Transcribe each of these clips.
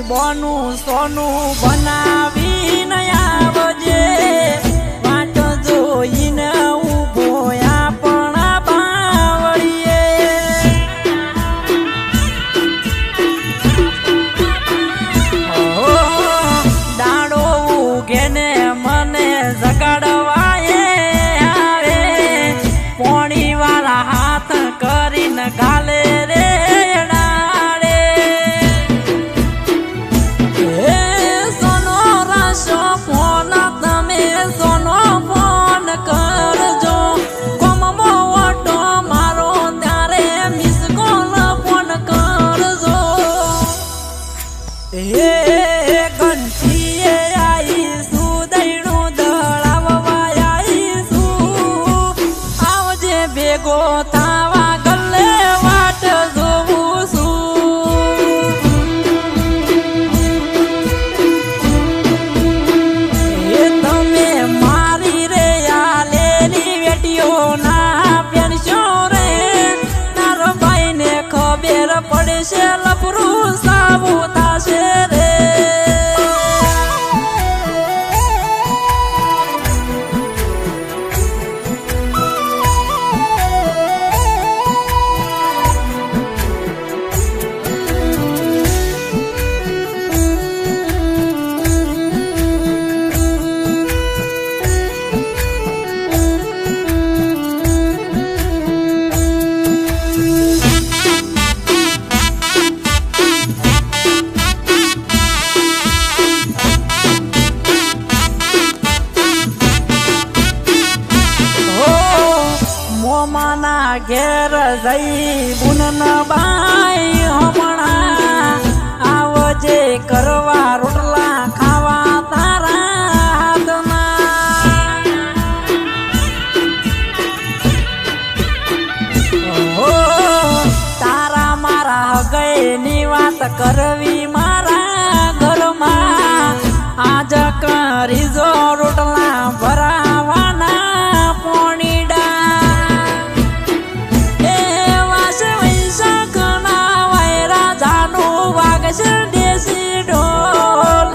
બોનું સોનું બનાવીને આવજે વાટ જોઈને ઊભો આપણા બાવળીએ દાડો ઉગે ને મને જગાડવાએ આવે પોણી વાળા હાથ કરીને ગાલે રે ભેગો થાવા ગલ્લે વાટ જોવું છું એ તમે મારી રે આલેલી વેટીઓ ના પેનશો રે તારો ભાઈ ને ખબર પડશે લફરું સાવું થાશે રે મોમાના ઘેર જઈ બુન બાઈ હમણાં આવજે કરવા રોટલા ખાવા તારા હાથમાં તારા મારા હગઈની વાત કરવી મારા ઘરમાં આજ કરી જો રોટલા ભરાવાના પોણીડા દેશી ઢોલ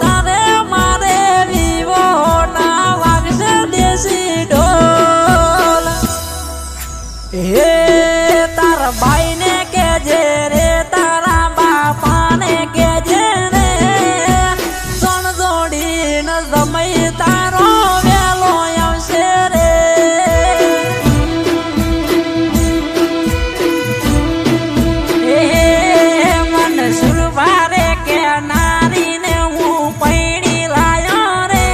તારે મારે વિવો ના વાગશે દેશી ઢોલ હે તારા ભાઈ ને કેજે રે તારા બાપા ને કેજે રે સોન જોડીને સમય તારો વેલો આવશે રે સુરવારે કે નારીને હું પૈણી લાયો રે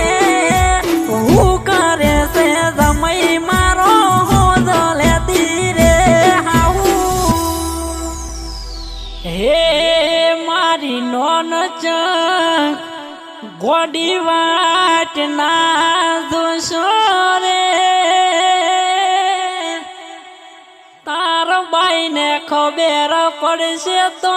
હું કરે છે સમય મારો હોજ લેતી રે હાવું હે મારી નોન ચંક ગોડી વાટ ના જોશો રે તાર બાઈ ને ખબર પડશે તો